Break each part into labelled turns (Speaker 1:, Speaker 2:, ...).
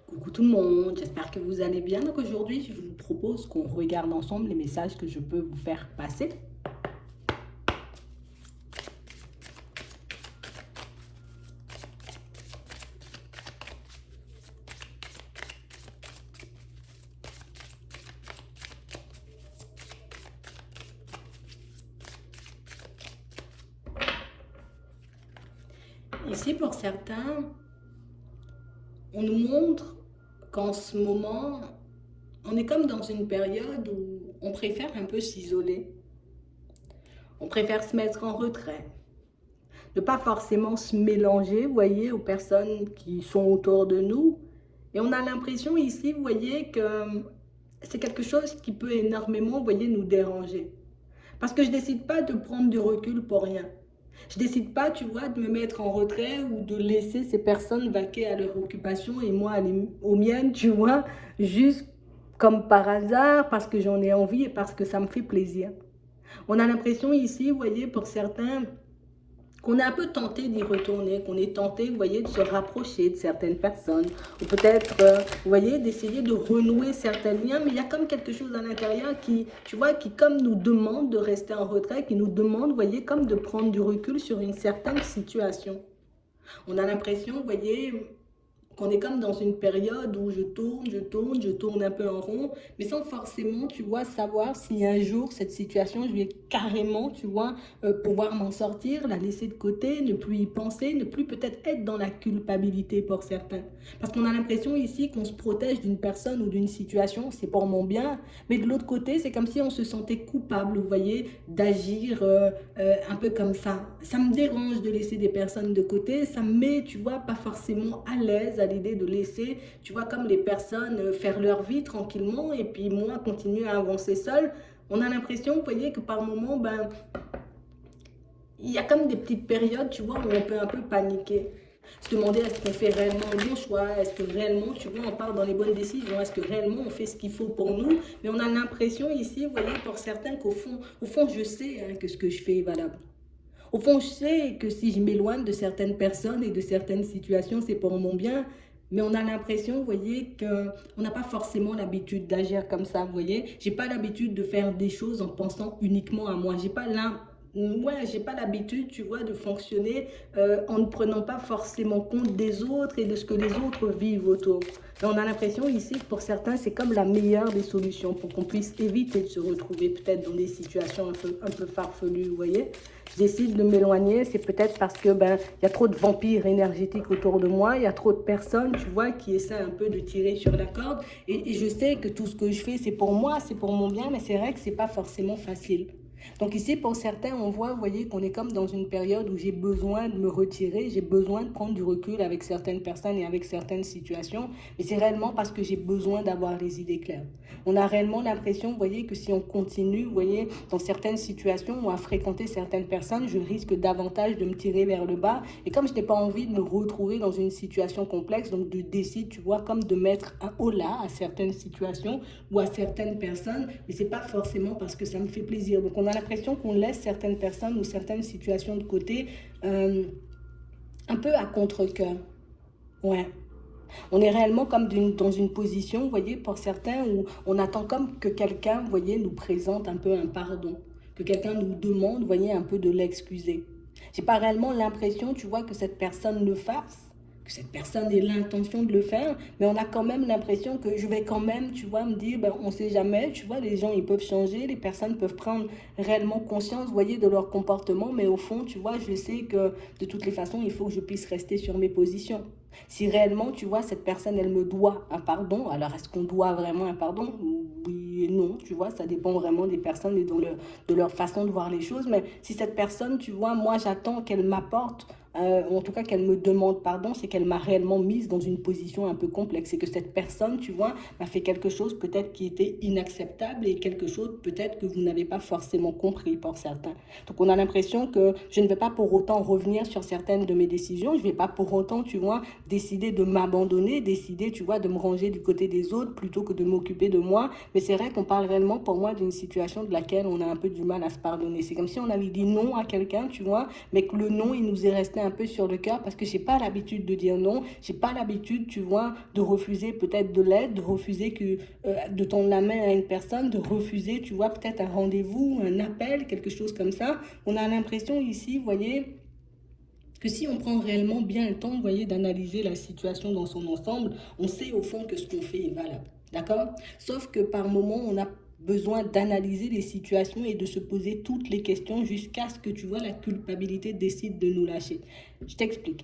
Speaker 1: Coucou tout le monde, j'espère que vous allez bien. Donc aujourd'hui, je vous propose qu'on regarde ensemble les messages que je peux vous faire passer. Ici, pour certains, on nous montre qu'en ce moment, on est comme dans une période où on préfère un peu s'isoler. On préfère se mettre en retrait. Ne pas forcément se mélanger, vous voyez, aux personnes qui sont autour de nous. Et on a l'impression ici, vous voyez, que c'est quelque chose qui peut énormément, vous voyez, nous déranger. Parce que je décide pas de prendre du recul pour rien. Je décide pas, tu vois, de me mettre en retrait ou de laisser ces personnes vaquer à leur occupation et moi aller aux miennes, tu vois, juste comme par hasard, parce que j'en ai envie et parce que ça me fait plaisir. On a l'impression ici, vous voyez, pour certains, qu'on est un peu tenté d'y retourner, qu'on est tenté, vous voyez, de se rapprocher de certaines personnes, ou peut-être, vous voyez, d'essayer de renouer certains liens, mais il y a comme quelque chose à l'intérieur qui, tu vois, qui comme nous demande de rester en retrait, qui nous demande, vous voyez, comme de prendre du recul sur une certaine situation. On a l'impression, vous voyez, qu'on est comme dans une période où je tourne un peu en rond, mais sans forcément, tu vois, savoir si un jour, cette situation, je vais carrément, tu vois, pouvoir m'en sortir, la laisser de côté, ne plus y penser, ne plus peut-être être dans la culpabilité pour certains. Parce qu'on a l'impression ici qu'on se protège d'une personne ou d'une situation, c'est pour mon bien, mais de l'autre côté, c'est comme si on se sentait coupable, vous voyez, d'agir un peu comme ça. Ça me dérange de laisser des personnes de côté, ça me met, tu vois, pas forcément à l'aise à l'idée de laisser, tu vois, comme les personnes faire leur vie tranquillement et puis moi continuer à avancer seule. On a l'impression, vous voyez, que par moment, ben, il y a comme des petites périodes, tu vois, où on peut un peu paniquer. Se demander est-ce qu'on fait réellement le bon choix, est-ce que réellement, tu vois, on part dans les bonnes décisions, est-ce que réellement on fait ce qu'il faut pour nous. Mais on a l'impression ici, vous voyez, pour certains au fond je sais hein, que ce que je fais est valable. Au fond, je sais que si je m'éloigne de certaines personnes et de certaines situations, c'est pour mon bien. Mais on a l'impression, vous voyez, qu'on n'a pas forcément l'habitude d'agir comme ça, vous voyez. J'ai pas l'habitude de faire des choses en pensant uniquement à moi. J'ai pas l'habitude, tu vois, de fonctionner en ne prenant pas forcément compte des autres et de ce que les autres vivent autour. Et on a l'impression ici que pour certains, c'est comme la meilleure des solutions pour qu'on puisse éviter de se retrouver peut-être dans des situations un peu farfelues, vous voyez. Je décide de m'éloigner, c'est peut-être parce que ben il y a trop de vampires énergétiques autour de moi, il y a trop de personnes, tu vois, qui essaient un peu de tirer sur la corde. Et je sais que tout ce que je fais, c'est pour moi, c'est pour mon bien, mais c'est vrai que c'est pas forcément facile. Donc ici, pour certains, on voit, vous voyez, qu'on est comme dans une période où j'ai besoin de me retirer, j'ai besoin de prendre du recul avec certaines personnes et avec certaines situations, mais c'est réellement parce que j'ai besoin d'avoir les idées claires. On a réellement l'impression, vous voyez, que si on continue, vous voyez, dans certaines situations ou à fréquenter certaines personnes, je risque davantage de me tirer vers le bas. Et comme je n'ai pas envie de me retrouver dans une situation complexe, donc je décide, tu vois, comme de mettre un holà à certaines situations ou à certaines personnes, mais c'est pas forcément parce que ça me fait plaisir. Donc on a l'impression qu'on laisse certaines personnes ou certaines situations de côté euh, un peu à contre-cœur. Ouais. On est réellement comme dans une position, vous voyez, pour certains, où on attend comme que quelqu'un, vous voyez, nous présente un peu un pardon, que quelqu'un nous demande, vous voyez, un peu de l'excuser. J'ai pas réellement l'impression, tu vois, que cette personne le fasse, que cette personne ait l'intention de le faire, mais on a quand même l'impression que je vais quand même, tu vois, me dire, ben, on sait jamais, tu vois, les gens, ils peuvent changer, les personnes peuvent prendre réellement conscience, vous voyez, de leur comportement, mais au fond, tu vois, je sais que de toutes les façons, il faut que je puisse rester sur mes positions. Si réellement, tu vois, cette personne, elle me doit un pardon, alors est-ce qu'on doit vraiment un pardon? Oui et non, tu vois, ça dépend vraiment des personnes et de leur façon de voir les choses. Mais si cette personne, tu vois, moi, j'attends qu'elle m'apporte, ou en tout cas qu'elle me demande pardon, c'est qu'elle m'a réellement mise dans une position un peu complexe. C'est que cette personne, tu vois, m'a fait quelque chose peut-être qui était inacceptable et quelque chose peut-être que vous n'avez pas forcément compris pour certains. Donc on a l'impression que je ne vais pas pour autant revenir sur certaines de mes décisions, je ne vais pas pour autant, tu vois, décider de m'abandonner, décider, tu vois, de me ranger du côté des autres plutôt que de m'occuper de moi. Mais c'est vrai qu'on parle réellement pour moi d'une situation de laquelle on a un peu du mal à se pardonner. C'est comme si on avait dit non à quelqu'un, tu vois, mais que le non, il nous est resté un peu sur le cœur parce que j'ai pas l'habitude de dire non, j'ai pas l'habitude, tu vois, de refuser peut-être de l'aide, de refuser de tendre la main à une personne, de refuser, tu vois, peut-être un rendez-vous, un appel, quelque chose comme ça. On a l'impression ici, vous voyez, que si on prend réellement bien le temps, vous voyez, d'analyser la situation dans son ensemble, on sait au fond que ce qu'on fait est valable. D'accord? Sauf que par moment, on a besoin d'analyser les situations et de se poser toutes les questions jusqu'à ce que, tu vois, la culpabilité décide de nous lâcher. Je t'explique.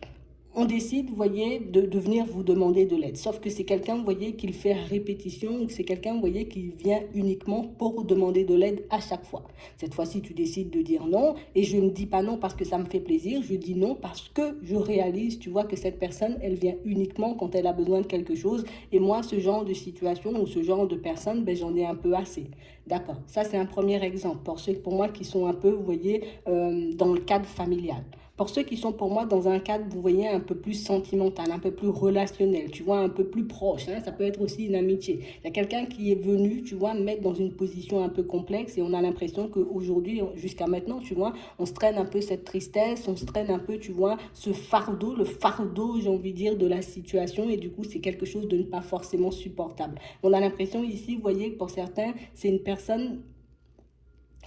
Speaker 1: On décide, vous voyez, de venir vous demander de l'aide. Sauf que c'est quelqu'un, vous voyez, qui le fait à répétition, ou c'est quelqu'un, vous voyez, qui vient uniquement pour demander de l'aide à chaque fois. Cette fois-ci, tu décides de dire non, et je ne dis pas non parce que ça me fait plaisir, je dis non parce que je réalise, tu vois, que cette personne, elle vient uniquement quand elle a besoin de quelque chose, et moi, ce genre de situation ou ce genre de personne, ben, j'en ai un peu assez. D'accord, ça c'est un premier exemple, pour ceux pour moi qui sont un peu, vous voyez, dans le cadre familial. Pour ceux qui sont pour moi dans un cadre, vous voyez, un peu plus sentimental, un peu plus relationnel, tu vois, un peu plus proche, hein, ça peut être aussi une amitié. Il y a quelqu'un qui est venu, tu vois, me mettre dans une position un peu complexe et on a l'impression qu'aujourd'hui, jusqu'à maintenant, tu vois, on se traîne un peu cette tristesse, on se traîne un peu, tu vois, ce fardeau, le fardeau, j'ai envie de dire, de la situation et du coup, c'est quelque chose de ne pas forcément supportable. On a l'impression ici, vous voyez, que pour certains, c'est une personne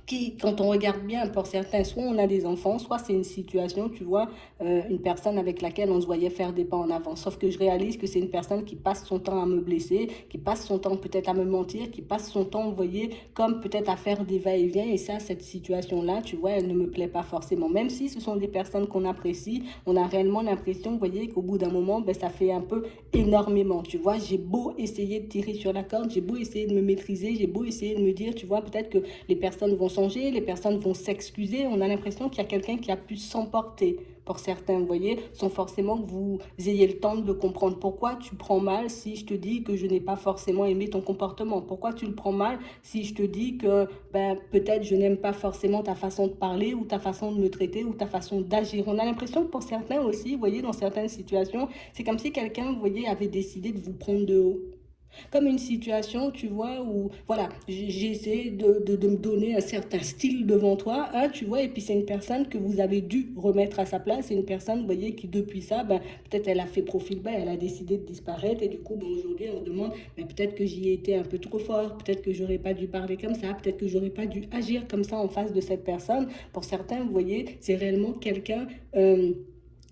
Speaker 1: qui, quand on regarde bien, pour certains, soit on a des enfants, soit c'est une situation, tu vois, une personne avec laquelle on se voyait faire des pas en avant. Sauf que je réalise que c'est une personne qui passe son temps à me blesser, qui passe son temps peut-être à me mentir, qui passe son temps, vous voyez, comme peut-être à faire des va-et-vient. Et ça, cette situation-là, tu vois, elle ne me plaît pas forcément. Même si ce sont des personnes qu'on apprécie, on a réellement l'impression, vous voyez, qu'au bout d'un moment, ben, ça fait un peu énormément. Tu vois, j'ai beau essayer de tirer sur la corde, j'ai beau essayer de me maîtriser, j'ai beau essayer de me dire, tu vois, peut-être que les personnes vont changer, les personnes vont s'excuser. On a l'impression qu'il y a quelqu'un qui a pu s'emporter pour certains, vous voyez, sans forcément que vous ayez le temps de le comprendre. Pourquoi tu prends mal si je te dis que je n'ai pas forcément aimé ton comportement? Pourquoi tu le prends mal si je te dis que ben, peut-être je n'aime pas forcément ta façon de parler ou ta façon de me traiter ou ta façon d'agir? On a l'impression que pour certains aussi, vous voyez, dans certaines situations, c'est comme si quelqu'un, vous voyez, avait décidé de vous prendre de haut. Comme une situation, tu vois, où, voilà, j'ai essayé de me donner un certain style devant toi, hein, tu vois, et puis c'est une personne que vous avez dû remettre à sa place, c'est une personne, vous voyez, qui depuis ça, ben, peut-être elle a fait profil bas, elle a décidé de disparaître, et du coup, ben, aujourd'hui, on se demande, ben, peut-être que j'y ai été un peu trop fort, peut-être que j'aurais pas dû parler comme ça, peut-être que j'aurais pas dû agir comme ça en face de cette personne. Pour certains, vous voyez, c'est réellement quelqu'un...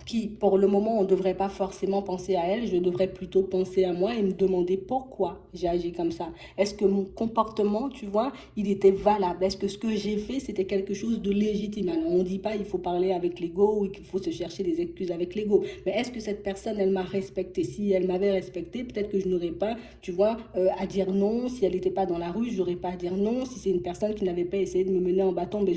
Speaker 1: qui, pour le moment, on ne devrait pas forcément penser à elle, je devrais plutôt penser à moi et me demander pourquoi j'ai agi comme ça. Est-ce que mon comportement, tu vois, il était valable? Est-ce que ce que j'ai fait, c'était quelque chose de légitime? Alors, on ne dit pas il faut parler avec l'ego ou qu'il faut se chercher des excuses avec l'ego, mais est-ce que cette personne, elle m'a respecté? Si elle m'avait respecté, peut-être que je n'aurais pas, tu vois, à dire non. Si elle n'était pas dans la rue, je n'aurais pas à dire non. Si c'est une personne qui n'avait pas essayé de me mener en bâton, ben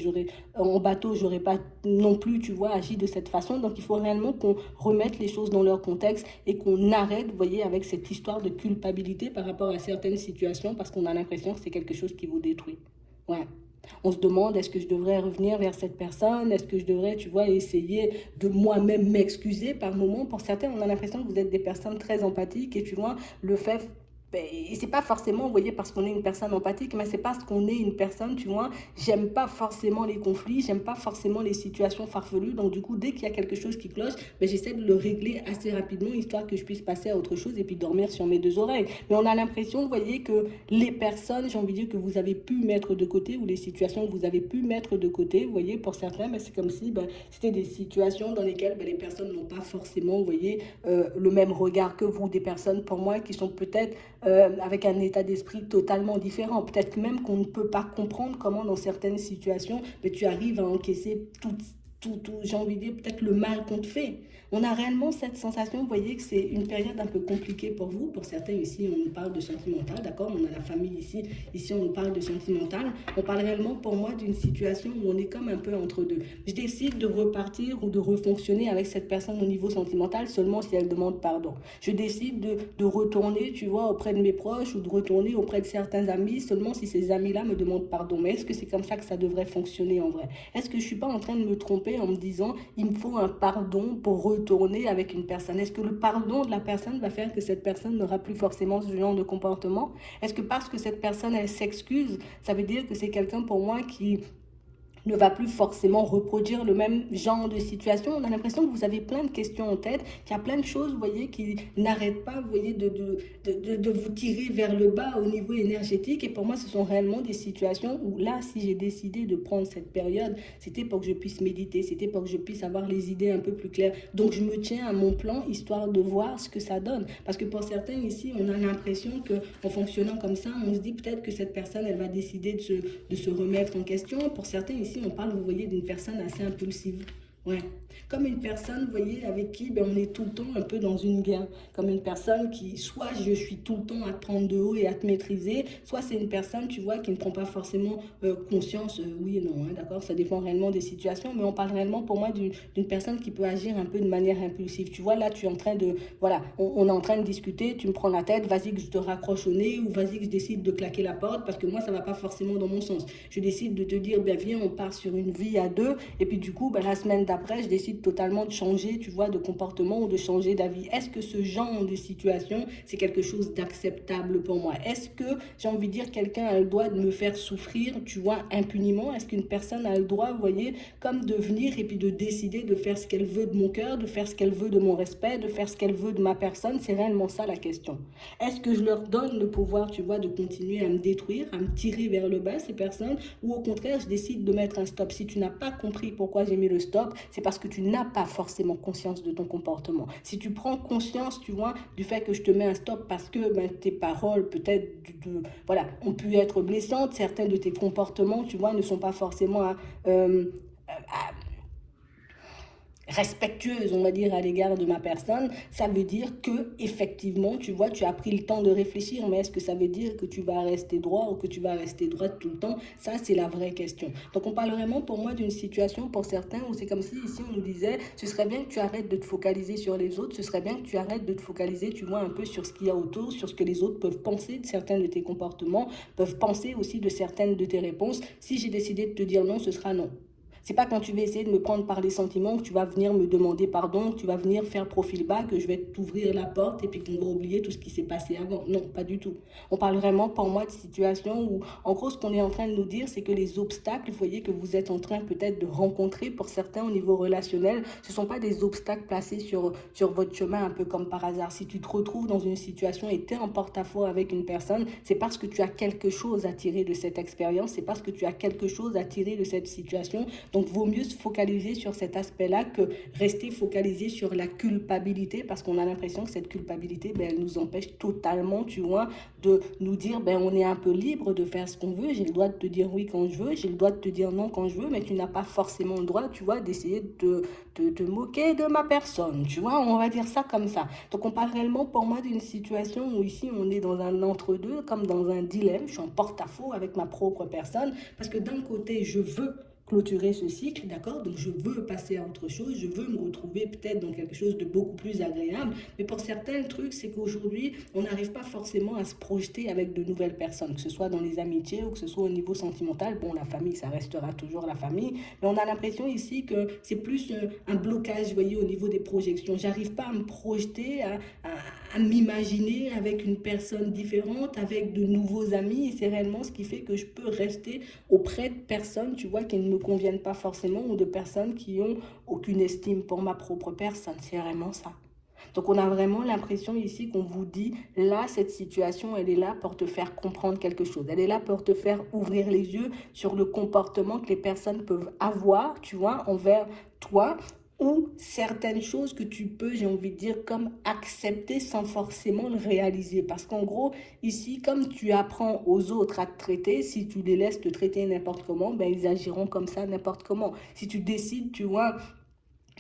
Speaker 1: en bateau, j'aurais pas non plus, tu vois, agi de cette façon. Donc, il faut réellement qu'on remette les choses dans leur contexte et qu'on arrête, vous voyez, avec cette histoire de culpabilité par rapport à certaines situations parce qu'on a l'impression que c'est quelque chose qui vous détruit. Ouais. On se demande, est-ce que je devrais revenir vers cette personne? Est-ce que je devrais, tu vois, essayer de moi-même m'excuser par moment? Pour certains, on a l'impression que vous êtes des personnes très empathiques et tu vois, le fait... Ben, et c'est pas forcément, vous voyez, parce qu'on est une personne empathique, mais c'est parce qu'on est une personne, tu vois, j'aime pas forcément les conflits, j'aime pas forcément les situations farfelues, donc du coup, dès qu'il y a quelque chose qui cloche, ben, j'essaie de le régler assez rapidement, histoire que je puisse passer à autre chose et puis dormir sur mes deux oreilles. Mais on a l'impression, vous voyez, que les personnes, j'ai envie de dire, que vous avez pu mettre de côté, ou les situations que vous avez pu mettre de côté, vous voyez, pour certains, ben, c'est comme si ben, c'était des situations dans lesquelles ben, les personnes n'ont pas forcément, vous voyez, le même regard que vous, des personnes, pour moi, qui sont peut-être avec un état d'esprit totalement différent. Peut-être même qu'on ne peut pas comprendre comment dans certaines situations, mais tu arrives à encaisser j'ai envie de dire, peut-être le mal qu'on te fait. On a réellement cette sensation, vous voyez, que c'est une période un peu compliquée pour vous. Pour certains ici, on nous parle de sentimental, d'accord? On a la famille ici. Ici, on nous parle de sentimental. On parle réellement, pour moi, d'une situation où on est comme un peu entre deux. Je décide de repartir ou de refonctionner avec cette personne au niveau sentimental seulement si elle demande pardon. Je décide de retourner, tu vois, auprès de mes proches ou de retourner auprès de certains amis seulement si ces amis-là me demandent pardon. Mais est-ce que c'est comme ça que ça devrait fonctionner en vrai? Est-ce que je ne suis pas en train de me tromper en me disant il me faut un pardon pour retourner avec une personne? Est-ce que le pardon de la personne va faire que cette personne n'aura plus forcément ce genre de comportement? Est-ce que parce que cette personne, elle s'excuse, ça veut dire que c'est quelqu'un pour moi qui ne va plus forcément reproduire le même genre de situation. On a l'impression que vous avez plein de questions en tête, qu'il y a plein de choses, vous voyez, qui n'arrêtent pas, vous voyez, de vous tirer vers le bas au niveau énergétique. Et pour moi, ce sont réellement des situations où là, si j'ai décidé de prendre cette période, c'était pour que je puisse méditer, c'était pour que je puisse avoir les idées un peu plus claires. Donc, je me tiens à mon plan, histoire de voir ce que ça donne. Parce que pour certains ici, on a l'impression qu'en fonctionnant comme ça, on se dit peut-être que cette personne, elle va décider de se remettre en question. Pour certains ici, on parle, vous voyez, d'une personne assez impulsive. Ouais. Comme une personne, vous voyez, avec qui on est tout le temps un peu dans une guerre. Comme une personne qui, soit je suis tout le temps à te prendre de haut et à te maîtriser, soit c'est une personne, tu vois, qui ne prend pas forcément conscience, oui et non, hein, d'accord, ça dépend réellement des situations, mais on parle réellement pour moi d'une personne qui peut agir un peu de manière impulsive. Tu vois, là, tu es en train de, voilà, on est en train de discuter, tu me prends la tête, vas-y que je te raccroche au nez, ou vas-y que je décide de claquer la porte, parce que moi, ça ne va pas forcément dans mon sens. Je décide de te dire, ben viens, on part sur une vie à deux, et puis du coup, ben, la semaine d'après, je décide totalement de changer, tu vois, de comportement ou de changer d'avis. Est-ce que ce genre de situation, c'est quelque chose d'acceptable pour moi? Est-ce que, j'ai envie de dire, quelqu'un a le droit de me faire souffrir, tu vois, impunément? Est-ce qu'une personne a le droit, vous voyez, comme de venir et puis de décider de faire ce qu'elle veut de mon cœur, de faire ce qu'elle veut de mon respect, de faire ce qu'elle veut de ma personne? C'est réellement ça la question. Est-ce que je leur donne le pouvoir, tu vois, de continuer à me détruire, à me tirer vers le bas, ces personnes, ou au contraire, je décide de mettre un stop? Si tu n'as pas compris pourquoi j'ai mis le stop, c'est parce que tu n'as pas forcément conscience de ton comportement. Si tu prends conscience, tu vois, du fait que je te mets un stop parce que ben, tes paroles, peut-être, voilà, ont pu être blessantes, certains de tes comportements, tu vois, ne sont pas forcément à respectueuse, on va dire, à l'égard de ma personne, ça veut dire que effectivement, tu vois, tu as pris le temps de réfléchir, mais est-ce que ça veut dire que tu vas rester droit ou que tu vas rester droite tout le temps? Ça, c'est la vraie question. Donc, on parle vraiment pour moi d'une situation pour certains où c'est comme si ici on nous disait, ce serait bien que tu arrêtes de te focaliser sur les autres, ce serait bien que tu arrêtes de te focaliser, tu vois, un peu sur ce qu'il y a autour, sur ce que les autres peuvent penser de certains de tes comportements, peuvent penser aussi de certaines de tes réponses. Si j'ai décidé de te dire non, ce sera non. C'est pas quand tu vas essayer de me prendre par les sentiments que tu vas venir me demander pardon, que tu vas venir faire profil bas, que je vais t'ouvrir la porte et puis qu'on va oublier tout ce qui s'est passé avant. Non, pas du tout. On parle vraiment pour moi de situations où, en gros, ce qu'on est en train de nous dire, c'est que les obstacles, vous voyez, que vous êtes en train peut-être de rencontrer pour certains au niveau relationnel, ce ne sont pas des obstacles placés sur votre chemin un peu comme par hasard. Si tu te retrouves dans une situation et tu es en porte-à-faux avec une personne, c'est parce que tu as quelque chose à tirer de cette expérience, c'est parce que tu as quelque chose à tirer de cette situation. Donc, vaut mieux se focaliser sur cet aspect-là que rester focalisé sur la culpabilité, parce qu'on a l'impression que cette culpabilité, ben, elle nous empêche totalement, tu vois, de nous dire, ben, on est un peu libre de faire ce qu'on veut. J'ai le droit de te dire oui quand je veux, j'ai le droit de te dire non quand je veux, mais tu n'as pas forcément le droit, tu vois, d'essayer de te moquer de ma personne, tu vois, on va dire ça comme ça. Donc, on parle réellement pour moi d'une situation où ici, on est dans un entre-deux, comme dans un dilemme. Je suis en porte-à-faux avec ma propre personne, parce que d'un côté, je veux clôturer ce cycle, d'accord? Donc, je veux passer à autre chose, je veux me retrouver peut-être dans quelque chose de beaucoup plus agréable. Mais pour certains, le truc, c'est qu'aujourd'hui, on n'arrive pas forcément à se projeter avec de nouvelles personnes, que ce soit dans les amitiés ou que ce soit au niveau sentimental. Bon, la famille, ça restera toujours la famille. Mais on a l'impression ici que c'est plus un blocage, vous voyez, au niveau des projections. J'arrive pas à me projeter, à m'imaginer avec une personne différente, avec de nouveaux amis. Et c'est réellement ce qui fait que je peux rester auprès de personnes, tu vois, qui ne me conviennent pas forcément, ou de personnes qui ont aucune estime pour ma propre personne. C'est vraiment ça. Donc, on a vraiment l'impression ici qu'on vous dit, là, cette situation, elle est là pour te faire comprendre quelque chose. Elle est là pour te faire ouvrir les yeux sur le comportement que les personnes peuvent avoir, tu vois, envers toi, ou certaines choses que tu peux, j'ai envie de dire, comme accepter sans forcément le réaliser. Parce qu'en gros, ici, comme tu apprends aux autres à te traiter, si tu les laisses te traiter n'importe comment, ben, ils agiront comme ça n'importe comment. Si tu décides, tu vois,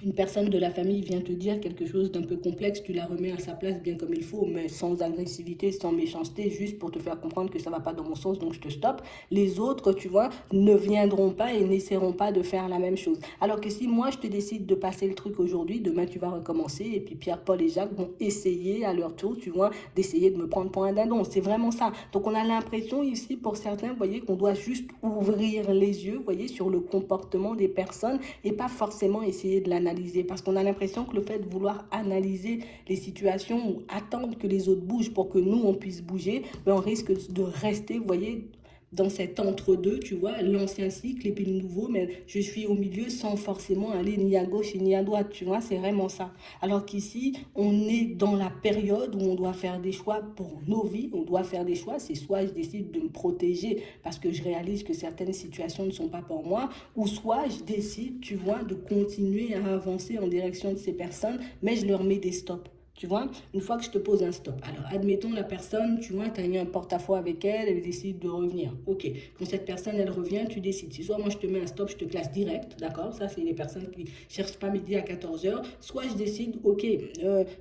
Speaker 1: une personne de la famille vient te dire quelque chose d'un peu complexe, tu la remets à sa place bien comme il faut, mais sans agressivité, sans méchanceté, juste pour te faire comprendre que ça ne va pas dans mon sens, donc je te stoppe. Les autres, tu vois, ne viendront pas et n'essaieront pas de faire la même chose. Alors que si moi, je te décide de passer le truc aujourd'hui, demain, tu vas recommencer, et puis Pierre, Paul et Jacques vont essayer à leur tour, tu vois, d'essayer de me prendre pour un dindon. C'est vraiment ça. Donc, on a l'impression ici, pour certains, vous voyez, qu'on doit juste ouvrir les yeux, vous voyez, sur le comportement des personnes et pas forcément essayer de l'analyser. Parce qu'on a l'impression que le fait de vouloir analyser les situations ou attendre que les autres bougent pour que nous, on puisse bouger, ben on risque de rester, vous voyez, dans cet entre-deux, tu vois, l'ancien cycle et puis le nouveau, mais je suis au milieu sans forcément aller ni à gauche ni à droite, tu vois, c'est vraiment ça. Alors qu'ici, on est dans la période où on doit faire des choix pour nos vies, on doit faire des choix, c'est soit je décide de me protéger parce que je réalise que certaines situations ne sont pas pour moi, ou soit je décide, tu vois, de continuer à avancer en direction de ces personnes, mais je leur mets des stops. Tu vois, une fois que je te pose un stop. Alors, admettons la personne, tu vois, tu as eu un porte-à-faux avec elle, elle décide de revenir. Ok, quand cette personne, elle revient, tu décides. Si soit moi, je te mets un stop, je te classe direct, d'accord? Ça, c'est les personnes qui ne cherchent pas midi à 14 heures. Soit je décide, ok,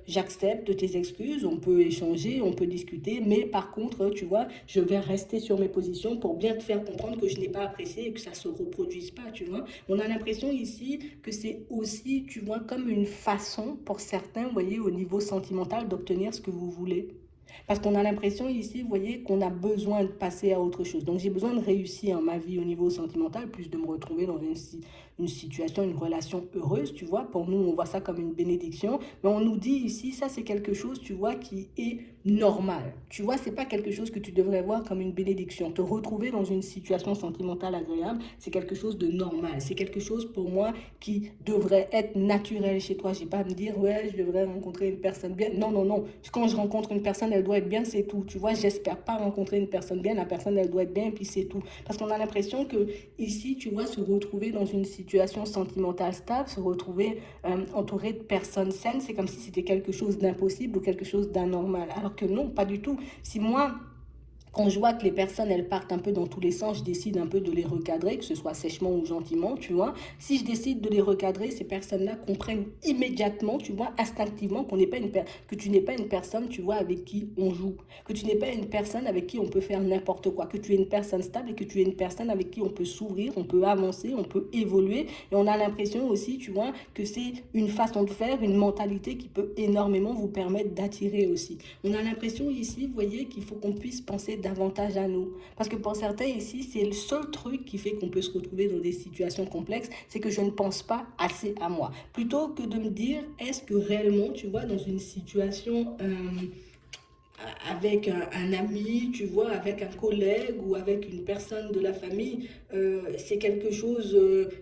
Speaker 1: j'accepte tes excuses, on peut échanger, on peut discuter, mais par contre, tu vois, je vais rester sur mes positions pour bien te faire comprendre que je n'ai pas apprécié et que ça ne se reproduise pas, tu vois. On a l'impression ici que c'est aussi, tu vois, comme une façon pour certains, vous voyez, au niveau sentimental, d'obtenir ce que vous voulez. Parce qu'on a l'impression ici, vous voyez, qu'on a besoin de passer à autre chose. Donc j'ai besoin de réussir ma vie au niveau sentimental, plus de me retrouver dans une situation, une relation heureuse, tu vois. Pour nous, on voit ça comme une bénédiction. Mais on nous dit ici, ça c'est quelque chose, tu vois, qui est normal. Tu vois, c'est pas quelque chose que tu devrais voir comme une bénédiction. Te retrouver dans une situation sentimentale agréable, c'est quelque chose de normal. C'est quelque chose pour moi qui devrait être naturel chez toi. J'ai pas à me dire, ouais, je devrais rencontrer une personne bien. Non, non, non. Quand je rencontre une personne, elle doit être bien, c'est tout. Tu vois, j'espère pas rencontrer une personne bien. La personne, elle doit être bien, et puis c'est tout. Parce qu'on a l'impression que ici, tu vois, se retrouver dans une situation sentimentale stable, se retrouver entouré de personnes saines, c'est comme si c'était quelque chose d'impossible ou quelque chose d'anormal. Alors que non, pas du tout. Si moi, quand je vois que les personnes, elles partent un peu dans tous les sens, je décide un peu de les recadrer, que ce soit sèchement ou gentiment, tu vois. Si je décide de les recadrer, ces personnes-là comprennent immédiatement, tu vois, instinctivement que tu n'es pas une personne, tu vois, avec qui on joue. Que tu n'es pas une personne avec qui on peut faire n'importe quoi. Que tu es une personne stable et que tu es une personne avec qui on peut s'ouvrir, on peut avancer, on peut évoluer. Et on a l'impression aussi, tu vois, que c'est une façon de faire, une mentalité qui peut énormément vous permettre d'attirer aussi. On a l'impression ici, vous voyez, qu'il faut qu'on puisse penser davantage à nous. Parce que pour certains ici, c'est le seul truc qui fait qu'on peut se retrouver dans des situations complexes, c'est que je ne pense pas assez à moi. Plutôt que de me dire, est-ce que réellement, tu vois, dans une situation avec un ami, tu vois, avec un collègue ou avec une personne de la famille, c'est quelque chose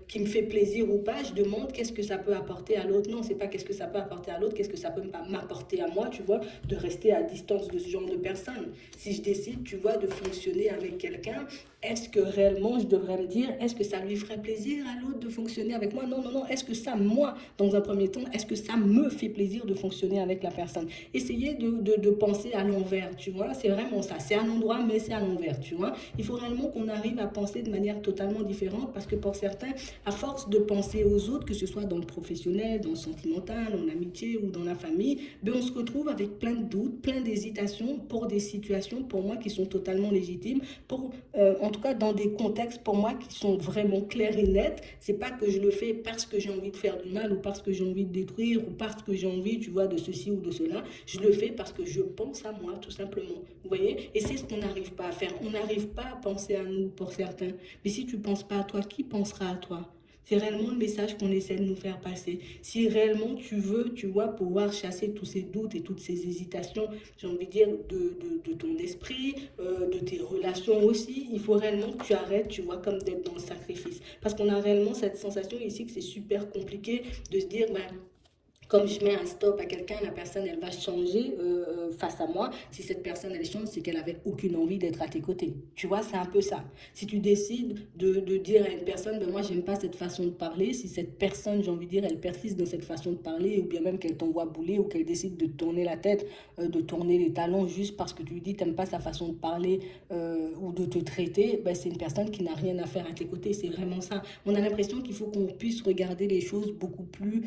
Speaker 1: qui me fait plaisir ou pas, je demande qu'est-ce que ça peut apporter à l'autre. Non, c'est pas qu'est-ce que ça peut apporter à l'autre, qu'est-ce que ça peut m'apporter à moi, tu vois, de rester à distance de ce genre de personne. Si je décide, tu vois, de fonctionner avec quelqu'un, est-ce que réellement je devrais me dire, est-ce que ça lui ferait plaisir à l'autre de fonctionner avec moi? Non, non, non. Est-ce que ça, moi, dans un premier temps, est-ce que ça me fait plaisir de fonctionner avec la personne? Essayez de penser à l'envers, tu vois. C'est vraiment ça. C'est à l'endroit, mais c'est à l'envers, tu vois. Il faut réellement qu'on arrive à penser de manière totalement différente parce que pour certains, à force de penser aux autres, que ce soit dans le professionnel, dans le sentimental, en amitié ou dans la famille, ben on se retrouve avec plein de doutes, plein d'hésitations pour des situations, pour moi, qui sont totalement légitimes, en tout cas dans des contextes pour moi qui sont vraiment clairs et nets. C'est pas que je le fais parce que j'ai envie de faire du mal ou parce que j'ai envie de détruire ou parce que j'ai envie, tu vois, de ceci ou de cela. Je le fais parce que je pense à moi, tout simplement. Vous voyez? Et c'est ce qu'on n'arrive pas à faire. On n'arrive pas à penser à nous pour certains. Mais si tu ne penses pas à toi, qui pensera à toi? C'est réellement le message qu'on essaie de nous faire passer. Si réellement tu veux, tu vois, pouvoir chasser tous ces doutes et toutes ces hésitations, j'ai envie de dire, de ton esprit, de tes relations aussi, il faut réellement que tu arrêtes, tu vois, comme d'être dans le sacrifice. Parce qu'on a réellement cette sensation ici que c'est super compliqué de se dire, ben, comme je mets un stop à quelqu'un, la personne, elle va changer face à moi. Si cette personne, elle change, c'est qu'elle avait aucune envie d'être à tes côtés. Tu vois, c'est un peu ça. Si tu décides de dire à une personne, ben moi, j'aime pas cette façon de parler, si cette personne, j'ai envie de dire, elle persiste dans cette façon de parler, ou bien même qu'elle t'envoie bouler, ou qu'elle décide de tourner la tête, de tourner les talons juste parce que tu lui dis, t'aimes pas sa façon de parler ou de te traiter, ben c'est une personne qui n'a rien à faire à tes côtés. C'est vraiment ça. On a l'impression qu'il faut qu'on puisse regarder les choses beaucoup plus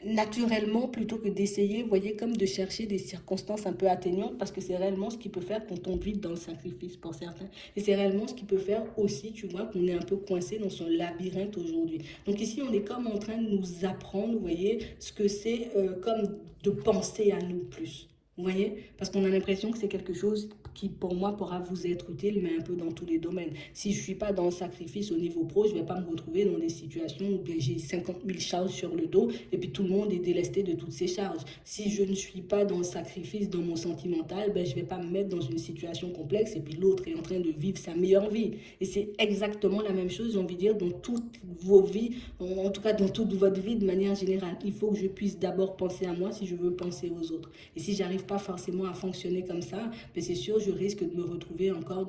Speaker 1: naturellement plutôt que d'essayer, vous voyez, comme de chercher des circonstances un peu atteignantes parce que c'est réellement ce qui peut faire qu'on tombe vite dans le sacrifice pour certains. Et c'est réellement ce qui peut faire aussi, tu vois, qu'on est un peu coincé dans son labyrinthe aujourd'hui. Donc ici, on est comme en train de nous apprendre, vous voyez, ce que c'est comme de penser à nous plus. Vous voyez? Parce qu'on a l'impression que c'est quelque chose qui, pour moi, pourra vous être utile, mais un peu dans tous les domaines. Si je ne suis pas dans le sacrifice au niveau pro, je ne vais pas me retrouver dans des situations où bien j'ai 50 000 charges sur le dos et puis tout le monde est délesté de toutes ces charges. Si je ne suis pas dans le sacrifice, dans mon sentimental, ben, je ne vais pas me mettre dans une situation complexe et puis l'autre est en train de vivre sa meilleure vie. Et c'est exactement la même chose, j'ai envie de dire, dans toutes vos vies, en tout cas dans toute votre vie de manière générale. Il faut que je puisse d'abord penser à moi si je veux penser aux autres. Et si j'arrive pas forcément à fonctionner comme ça, ben c'est sûr, je risque de me retrouver encore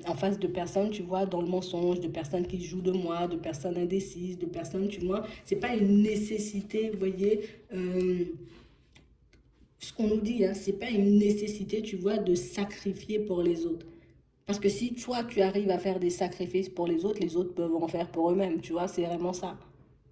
Speaker 1: en face de personnes, tu vois, dans le mensonge, de personnes qui jouent de moi, de personnes indécises, de personnes, tu vois. C'est pas une nécessité, vous voyez, ce qu'on nous dit, hein, c'est pas une nécessité, tu vois, de sacrifier pour les autres. Parce que si toi, tu arrives à faire des sacrifices pour les autres peuvent en faire pour eux-mêmes, tu vois, c'est vraiment ça.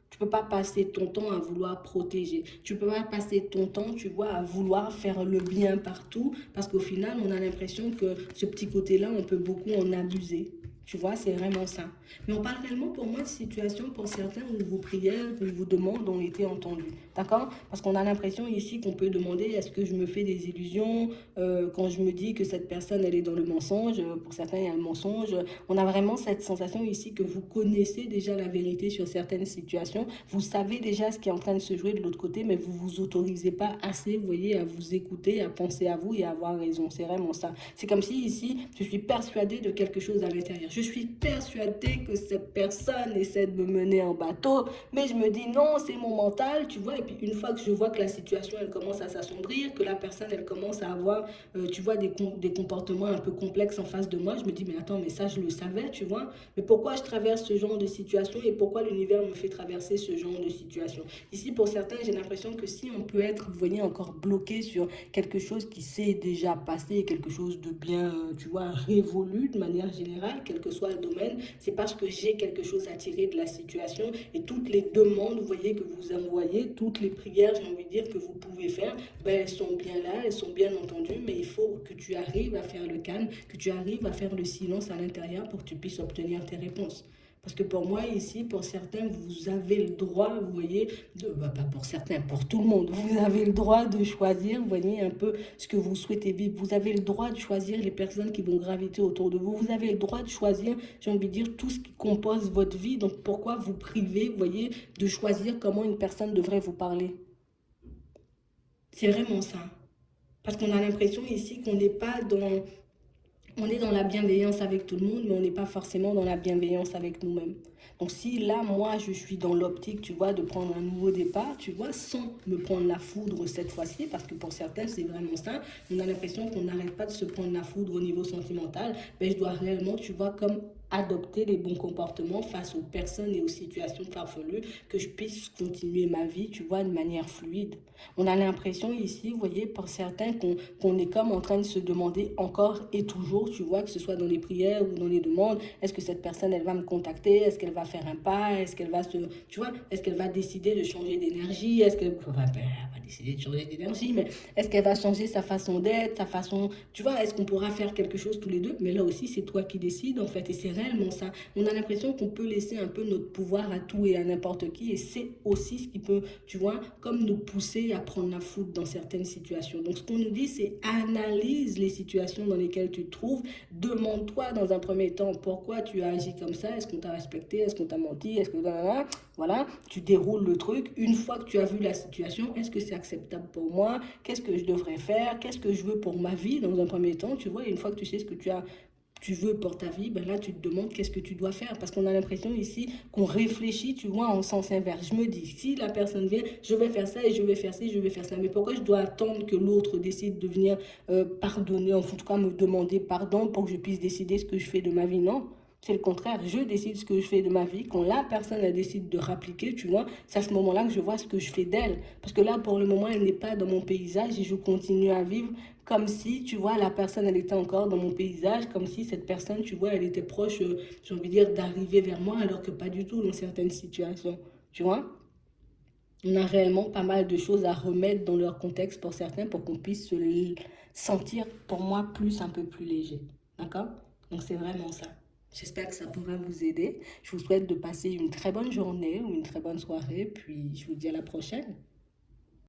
Speaker 1: Tu peux pas passer ton temps à vouloir protéger. Tu peux pas passer ton temps, tu vois, à vouloir faire le bien partout, parce qu'au final, on a l'impression que ce petit côté-là, on peut beaucoup en abuser. Tu vois, c'est vraiment ça. Mais on parle réellement pour moi de situations pour certains où vos prières, où vos demandes ont été entendues. D'accord? Parce qu'on a l'impression ici qu'on peut demander est-ce que je me fais des illusions quand je me dis que cette personne, elle est dans le mensonge. Pour certains, il y a le mensonge. On a vraiment cette sensation ici que vous connaissez déjà la vérité sur certaines situations. Vous savez déjà ce qui est en train de se jouer de l'autre côté, mais vous vous autorisez pas assez, vous voyez, à vous écouter, à penser à vous et à avoir raison. C'est vraiment ça. C'est comme si ici, je suis persuadée de quelque chose à l'intérieur. Je suis persuadée que cette personne essaie de me mener en bateau, mais je me dis non, c'est mon mental, tu vois. Et puis une fois que je vois que la situation, elle commence à s'assombrir, que la personne, elle commence à avoir, tu vois, des comportements un peu complexes en face de moi, je me dis mais attends, mais ça, je le savais, tu vois. Mais pourquoi je traverse ce genre de situation et pourquoi l'univers me fait traverser ce genre de situation? Ici, pour certains, j'ai l'impression que si on peut être, vous voyez, encore bloqué sur quelque chose qui s'est déjà passé, quelque chose de bien, tu vois, révolu de manière générale, quel que soit le domaine, c'est parce que j'ai quelque chose à tirer de la situation et toutes les demandes, vous voyez, que vous envoyez, toutes les prières, j'ai envie de dire, que vous pouvez faire, ben, elles sont bien là, elles sont bien entendues, mais il faut que tu arrives à faire le calme, que tu arrives à faire le silence à l'intérieur pour que tu puisses obtenir tes réponses. Parce que pour moi, ici, pour certains, vous avez le droit, vous voyez, bah, pas pour certains, pour tout le monde, vous avez le droit de choisir, vous voyez, un peu ce que vous souhaitez vivre. Vous avez le droit de choisir les personnes qui vont graviter autour de vous. Vous avez le droit de choisir, j'ai envie de dire, tout ce qui compose votre vie. Donc pourquoi vous priver, vous voyez, de choisir comment une personne devrait vous parler? C'est vraiment ça. Parce qu'on a l'impression ici qu'on n'est pas dans on est dans la bienveillance avec tout le monde, mais on n'est pas forcément dans la bienveillance avec nous-mêmes. Donc si là, moi, je suis dans l'optique, tu vois, de prendre un nouveau départ, tu vois, sans me prendre la foudre cette fois-ci, parce que pour certains, c'est vraiment ça, on a l'impression qu'on n'arrête pas de se prendre la foudre au niveau sentimental, mais je dois réellement, tu vois, comme adopter les bons comportements face aux personnes et aux situations farfelues, que je puisse continuer ma vie, tu vois, de manière fluide. On a l'impression ici, vous voyez, pour certains, qu'on est comme en train de se demander encore et toujours, tu vois, que ce soit dans les prières ou dans les demandes, est-ce que cette personne, elle va me contacter, est-ce qu'elle va faire un pas, est-ce qu'elle va se, tu vois, est-ce qu'elle va décider de changer d'énergie, est-ce qu'elle enfin, ben, elle va décider de changer d'énergie, mais est-ce qu'elle va changer sa façon d'être, sa façon, tu vois, est-ce qu'on pourra faire quelque chose tous les deux, mais là aussi, c'est toi qui décides, en fait, et c'est réellement ça. On a l'impression qu'on peut laisser un peu notre pouvoir à tout et à n'importe qui, et c'est aussi ce qui peut, tu vois, comme nous pousser à prendre la foudre dans certaines situations. Donc, ce qu'on nous dit, c'est analyse les situations dans lesquelles tu te trouves. Demande-toi dans un premier temps pourquoi tu as agi comme ça. Est-ce qu'on t'a respecté? Est-ce qu'on t'a menti? Est-ce que... Voilà, tu déroules le truc. Une fois que tu as vu la situation, est-ce que c'est acceptable pour moi? Qu'est-ce que je devrais faire? Qu'est-ce que je veux pour ma vie dans un premier temps? Tu vois, et une fois que tu sais ce que tu veux pour ta vie, ben là, tu te demandes qu'est-ce que tu dois faire. Parce qu'on a l'impression ici qu'on réfléchit, tu vois, en sens inverse. Je me dis, si la personne vient, je vais faire ça et je vais faire ci, je vais faire ça. Mais pourquoi je dois attendre que l'autre décide de venir pardonner, en tout cas me demander pardon pour que je puisse décider ce que je fais de ma vie? Non. C'est le contraire, je décide ce que je fais de ma vie. Quand la personne elle décide de rappliquer, tu vois, c'est à ce moment-là que je vois ce que je fais d'elle. Parce que là, pour le moment, elle n'est pas dans mon paysage et je continue à vivre comme si, tu vois, la personne, elle était encore dans mon paysage, comme si cette personne, tu vois, elle était proche, j'ai envie de dire, d'arriver vers moi, alors que pas du tout dans certaines situations, tu vois. On a réellement pas mal de choses à remettre dans leur contexte pour certains, pour qu'on puisse se sentir, pour moi, un peu plus léger, d'accord? Donc c'est vraiment ça. J'espère que ça pourra vous aider. Je vous souhaite de passer une très bonne journée ou une très bonne soirée, puis je vous dis à la prochaine.